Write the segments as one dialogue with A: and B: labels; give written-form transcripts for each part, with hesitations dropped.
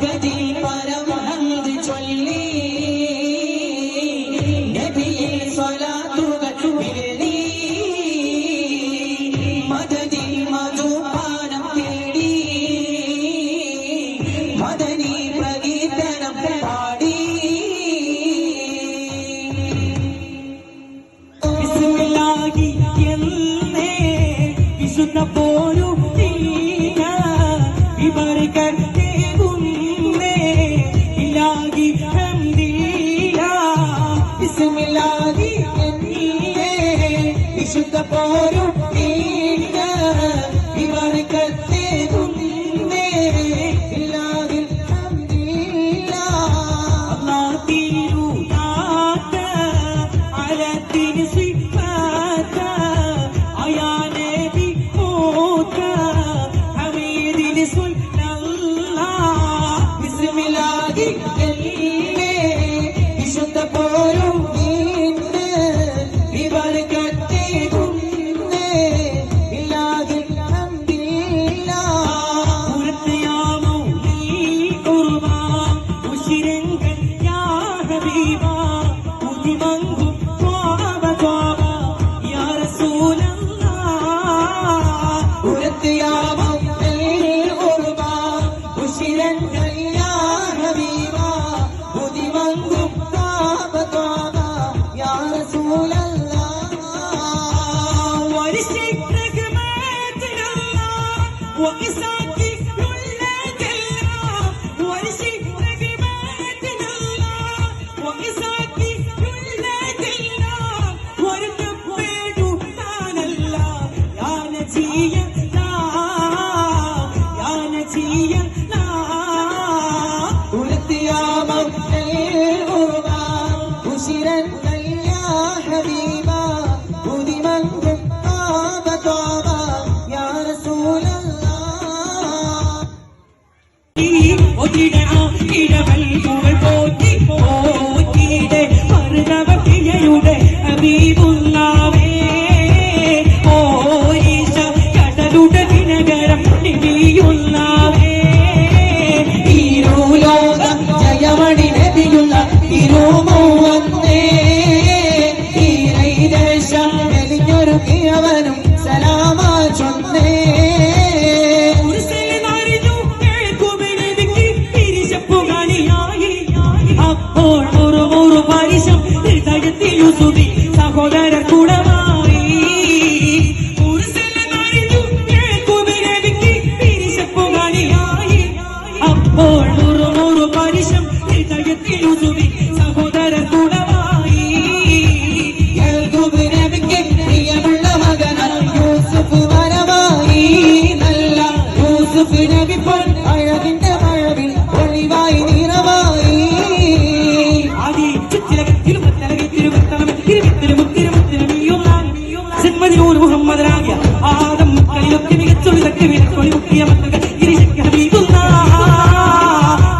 A: മഹദി പരമഹന്ത് ചൊല്ലി നബിയെ സ്വലാത്തുകൾ വിളി മദദി മധുപാനം തേടി മദനി പ്രകീർത്തനം പാടി ബിസ്മില്ലാഹി എന്നേ വിശുദ്ധ പോരു ഇബർക്കത്തെ കുന്നേ ഇലാഹി ഹംദില്ലാ ബിസ്മില്ലാഹി എന്നേ വിശുദ്ധ പോരു ഇബർക്കത്തെ കുന്നേ ഇലാഹി ഹംദില്ലാ അല്ലാഹ് തിരുനാഥ അലത്തിൻ സിഫാത അയാ നബി മൂത ഹമീദിൻ സുല്ലല്ലാഹ് ബിസ്മില്ലാഹി എന്നേ വിശുദ്ധ പോരു ഇബർക്കത്തെ കുന്നേ ഇലാഹി ഹംദില്ലാ ഉറത്തിയാ മൗലി ഖുർബാ ഉശിരങ്കൻ യാ ഹബീബാ ഉദിമംഗും ത്വാബ ത്വാബ യാ റസൂലല്ലാഹ് ഉറത്തിയാ മൗലി ഖുർബാ ഉശിരങ്കൻ യാ ഹബീബാ ഉദിമംഗും ത്വാബ ത്വാബ യാ റസൂലല്ലാഹ് വരിശിക് റഹ്മത്തുല്ലാഹ് വഇസാക്കി ലുല്ലല്ലാഹ് വരിശിക് റഹ്മത്തുല്ലാഹ് വഇസാക്കി ലുല്ലല്ലാഹ് വരതപ്പേടു താനല്ലാഹ് യാ നജിയല്ലാഹ് യാ നജിയല്ലാഹ് ഉലത്തിയാ മൗലൽ ഖുർബാ ഉശിരൻ യാ ഹബീബാ ഉദിമംഗും ത്വാബ ത്വാബ യാ റസൂലല്ലാഹ് ഇടവൽ പുകൾ പോറ്റി പോറ്റിയുടെ മറുനവയുടെ ഹബീബുല്ലാവേ ഓരീശ കടലുടെ ദിനകരം നബിയുല്ലാവേ ഇരുലോകം ജയമണി നബിയുള്ള ഇരുമോ വന്നേ ഈരൈദേശ മെലിഞ്ഞൊരുക്കിയവനും സലാമാ ചൊന്നേ അപ്പോൾ ഒരു പരിശം ഹൃദയത്തിൽ യുസുബി സഹോദരർ കൂടമായി അപ്പോൾ ഒരു പരിശം ഹൃദയത്തിൽ യുസുബി സഹോദരർ കൂടമായി നബിക്ക് പ്രിയമുള്ള മകനാണ് യൂസുഫ് വരമായി നല്ല യൂസുഫ് നബി പോൽ അഴകിന്റെ മഴവിൽ ഒളിവായി നിറമായി മുഹമ്മദ് ആദം മക്കളിലൊക്കെ മികച്ചൊളിതൊക്കെ വിലക്കൊളി മുക്കിയ മക്കൾ ഇരിശക്ക് ഹബീബുല്ലാഹ്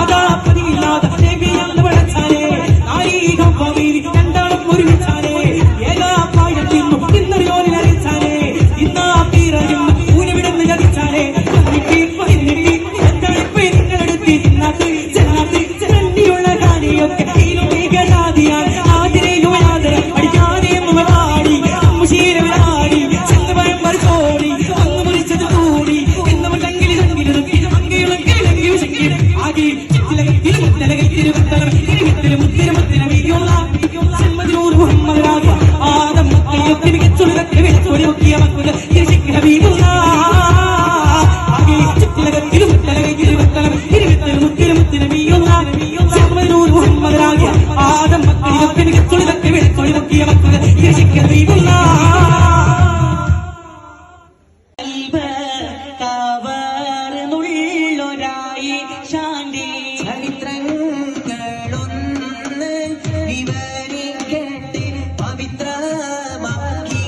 A: അതാ പതിവില്ലാതെ നബിയാണെന്ന് വിളിച്ചാലേ നാരീകം ഭവീരി രണ്ടാളും ഒരുമിച്ചാലേ ഏകാപായത്തിൽ ഇന്നറിയോലിൽ അറിയിച്ചാലേ ഇന്നാ പീറയും ഊനവിടുന്ന് ജനിച്ചാലേ എന്താണിപ്പോ നിങ്ങളെടുത്തി ചിന്നാത്ത് ചെന്നാത്ത് ചെന്നിയുള്ള കാര്യമൊക്കെ ഈലുമീകനാദിയാണ് ആതിരയിലും യാതരം അടിക്കാതെ മുഖമാടി മുഷീരവിലാടി ചെന്ന് ഭയം മറിച്ചോടി അന്ന് മുറിച്ചത് കൂടി എന്നവണ്ടെങ്കിൽ ആകെ ചെമ്മതിനൂർ മുഹമ്മദ് രാജ ആദം മക്കളിലൊക്കെ മികച്ചൊളിതൊക്കെ വിലക്കൊടി മുക്കിയ മക്കൾ ഇരിശക്ക് ഹബീബുല്ലാഹ് ആകെ ചെമ്മതിനൂർ മുഹമ്മദ് രാജ ആദം മക്കളിലൊക്കെ മികച്ചൊളിതൊക്കെ വിലക്കൊടി മുക്കിയ മക്കൾ ഇരിശക്ക് ഹബീബുല്ലാഹ് കവർന്നുള്ളൊരായി ശാന്തി ചരിത്രങ്ങളൊന്ന് വിവരിക്കട്ടെ പവിത്രമാക്കി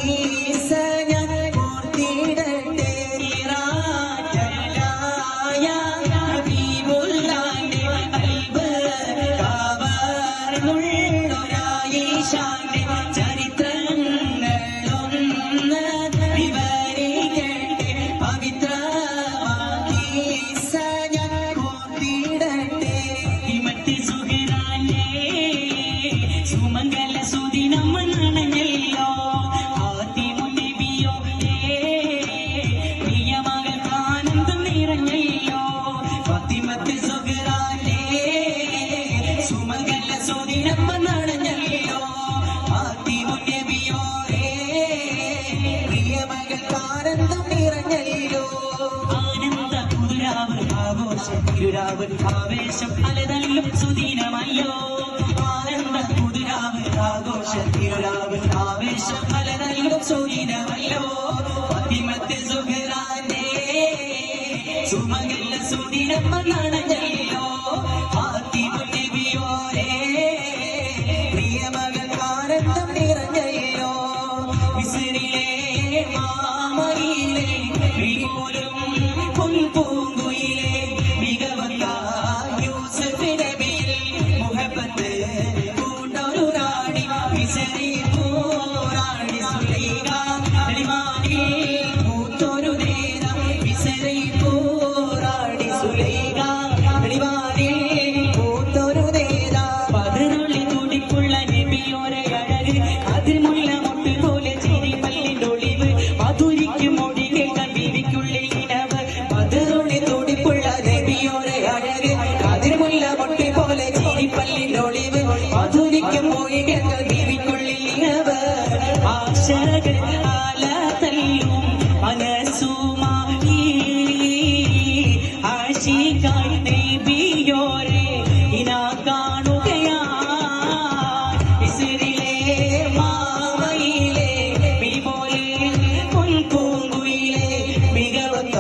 A: സഞൻ ഓർത്തിടട്ടെ നിറാജലായ ഹബീബുല്ലാന്റെ കൽബ് കവർന്നുള്ളൊരായി ശാന്തി ചരിത്രങ്ങളൊന്ന് വിവരിക്കട്ടെ പവിത്രമാക്കി സഞൻ ഓർത്തിടട്ടെ ആവേശം പലതല്ലും സുദീനമല്ലോ ആനന്ദ പുതുരാവ് ആഘോഷത്തിരുരാവ് ആവേശം പലതല്ലും സുദീനമല്ലോ ഫാത്തിമത്ത് സുഹ്റാന്റെ സുമകല്ല സുദീനം വന്നാണല്ലോ ഫാത്തിമ നബിയോരേ പ്രിയമകൾക്കാനന്ദം നിറഞ്ഞല്ലോ മിസ്രിലെ മാമയിലെ വിളിപോലും പൂങ്കുയിലെ മികവല്ല യൂസഫ് നബിയിൽ മുഹബത്ത് പൂണ്ടൊരു റാണി മിസ്രി പൂറാണി സുലൈഖ നെളിമാനിൽ പൂത്തൊരു നേര മിസ്രി പൂറാണി സുലൈഖ നെളിമാനിൽ പൂത്തൊരു നേര പതിനുള്ളി തുടിപ്പുള്ള നബിയോരെ അഴക് അതിൽ മുല്ല മുട്ട് പോലെ ചിരി പല്ലിൻ്റെ ഒളിവ് മധുരിക്കും മൊഴി കേൾക്കാൻ ബീവിക്കുള്ളിൽ ഇനവ് പതിനുള്ളി തുടിപ്പുള്ള നബിയോരെ അഴക് അതിൽ മുല്ല മുട്ട് പോലെ ചിരി പല്ലിൻ്റെ ഒളിവ് മധുരിക്കും മൊഴി കേൾക്കാൻ ബീവിക്കുള്ളിൽ ഇനവ് ആശകൾ ആല തല്ലും മനസ്സുമായി ആശിക്കായി നബിയോരെ ഇനാ കാണുകയാ മിസ്രിലെ മാമയിലെ വിളിപോലെ പൂങ്കുയിലെ മികവത്ത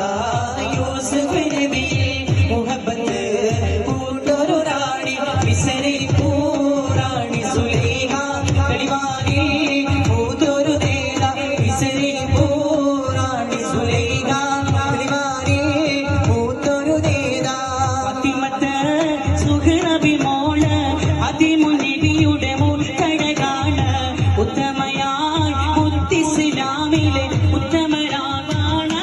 A: യൂസഫ് നബിയിൽ മുഹബത്ത് പൂണ്ടൊരു റാണി മിസ്രി പൂറാണി സുലൈഖ നെളിമാനിൽ പൂത്തൊരു നേര മിസ്രി പൂറാണി സുലൈഖ നെളിമാനിൽ പൂത്തൊരു നേര ഫാത്തിമത്ത് സുഹ്റബി മോള് അതിമുനബിയുടെ മുത്തഴകാണ് ഉത്തമയായി മുത്തിസ്ലാമിലെ ഉത്തമരാകാണ്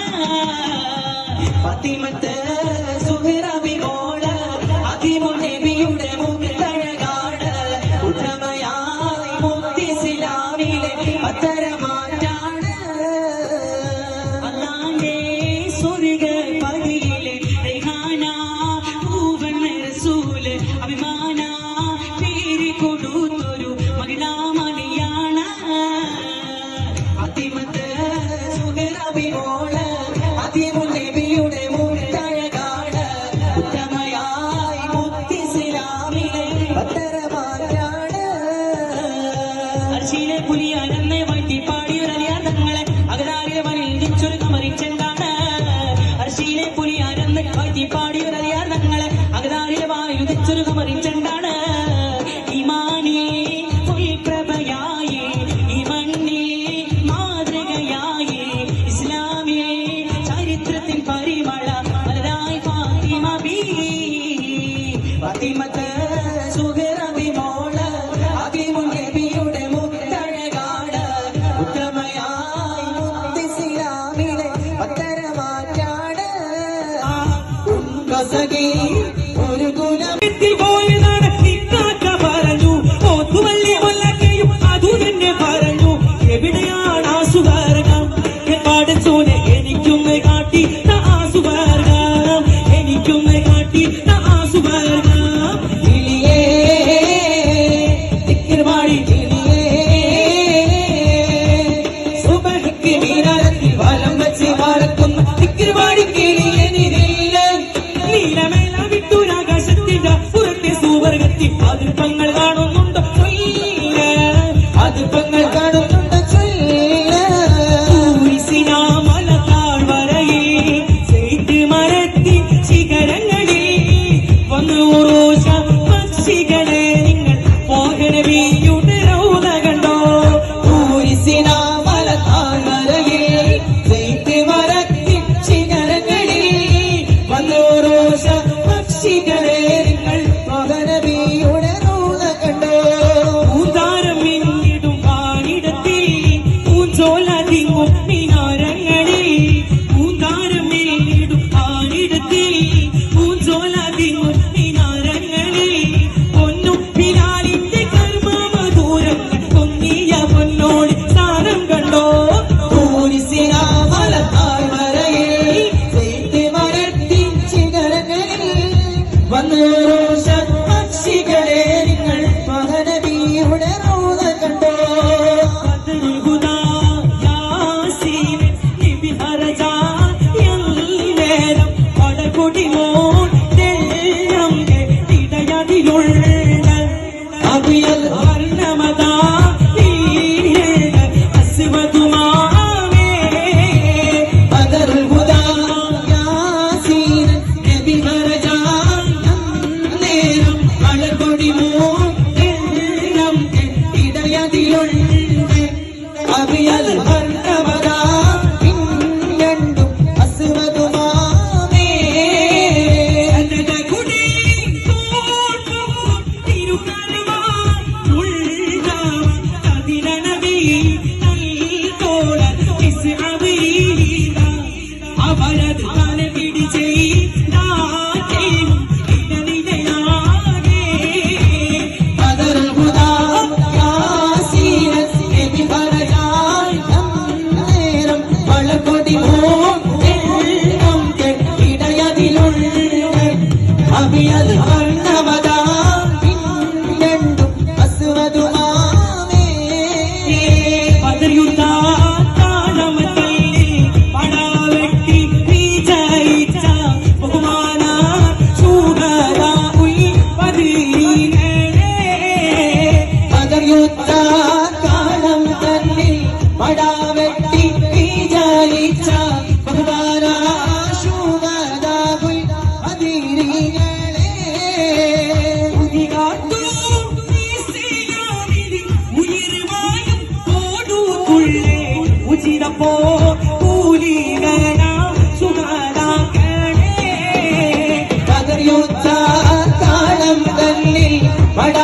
A: ഫാത്തിമത്ത് സുഹ്റബി മോള് അതിമുനബിയുടെ മുത്തഴകാണ് ഉത്തമയായി മുത്തിസ്ലാമിലെ ഉത്തരമാറ്റാണ് അല്ലാന്റെ സ്വർഗ പടിയിലെ റൈഹാന പൂവൻ റസൂല് അഭിമാന പേര് കൊടുത്തൊരു മഹിളാമണിയാണ് ഫാത്തിമത്ത് സുഹ്റബി മോള് അതിമുനബിയുടെ മുത്തഴകാണ് ഉത്തമയായി മുത്തിസ്ലാമിലെ ഉത്തരമാറ്റാണ് അർശിയിലെ പുലിയാനെന്നെ വാഴ്ത്തി പാടിയൊരലിയ തങ്ങളെ അകതാരിലെ മനിൽ ദിച്ചൊരു കമറിച്ചെന്താണ് അർശിയിലെ പുലിയാനെന്ന് വാഴ്ത്തി പാടിയൊരലിയ തങ്ങളെ അകതാരിലെ വായു ദിച്ചൊരു കമറിച്ചെന്താണ് ഇമാനേ പ്രഭയായി ഈ മണ്ണിൽ മാതൃകയായി ഇസ്ലാമിലെ ചരിത്രത്തിൽ പരിമള മലരായി ഫാത്തിമ ബീവി ഫാത്തിമത്ത് സുഹ്റബി മോള് അതിമുനബിയുടെ മുത്തഴകാണ് ഉത്തമയായി മുത്തിസ്ലാമിലെ ഉത്തരമാറ്റാണ് സഖി ഒരു ഗുണമെത്തി പോയതാണ് നിക്കാക്ക പറഞ്ഞു ഓത്തുവള്ളി കൊല്ലക്കയും അതു തന്നെ പറഞ്ഞു എവിടെയാണ് ആ സുവർഗം പാടച്ചോനെ എനിക്കൊന്ന് കാട്ടി ആ സുവർഗം എനിക്കൊന്ന് കാട്ടി ആ സുവർഗം കിളിയേ തിക്കിർവാടി കിളിയേ സുബഹിക്ക് മീനാരത്തിൽ വലം വെച്ച് വാരക്കുന്നു തിക്കിർവാടി കിളിയേ നീലമേല വിട്ടൂരാകാശത്തിന്റെ പുറത്തെ സുവർഗത്തിൽ അതിർപ്പങ്ങൾ കാണുന്നുണ്ടോ അതിർപ്പങ്ങൾ കാണുന്നുണ്ടോ മല താഴ്വരയിൽ ചെയ്ത് മരത്തി ശിഖരങ്ങളിൽ വന്നു റോഷ പക്ഷികളെ നിങ്ങൾ മോഹനവിയുടെ റൗദ കണ്ടോ മല താഴ്വരയിൽ ചെയ്ത് മരത്തി ശിഖരങ്ങളിൽ വന്നു റോഷ പക്ഷികളെ നിങ്ങൾ മോഹനവിയുടെ റൗദ കണ്ടോ പൂതാരം മിന്നിടും പാണിടത്തിൽ പൂഞ്ചോല തിങ്ങും മിനാരങ്ങളിൽ പൂതാരം മിന്നിടും പാണിടത്തിൽ പൂഞ്ചോല തിങ്ങും മിനാരങ്ങളിൽ പൊന്നും പിലാലിന്റെ കർമ്മ മധുരങ്ങൾ പൊങ്ങിയ പൊന്നോട് സ്ഥാനം കണ്ടോ മല താഴ്വരയിൽ ചെയ്ത് മരത്തി ശിഖരങ്ങളിൽ വന്നു റോഷ പക്ഷികളെ നിങ്ങൾ മഹനബിയുടെ റൗദ കണ്ടോ യാസീൻ
B: രണ്ടും അസ്വദുമാമേ
A: ബദർ താളമത്തിൽ പടവെട്ടി വിജയിച്ച ബഹുമാന ശൂഹദാഉൽ ബദരീങ്ങളെ
B: ബദർ യുദ്ധകാലം തന്നിൽ പടവെട്ടി വിജയിച്ച ബഹുമാന ശൂഹദാഉൽ ബദരീങ്ങളെ
A: ഉദികാത്തു ഇസ്ലാമിൽ ഉയർവായും കോടുകൊള്ളേ ഉചിതപ്പോ കൂലികന ശുഹദാക്കളെ
B: ബദർ യുദ്ധകാലം തന്നിൽ പട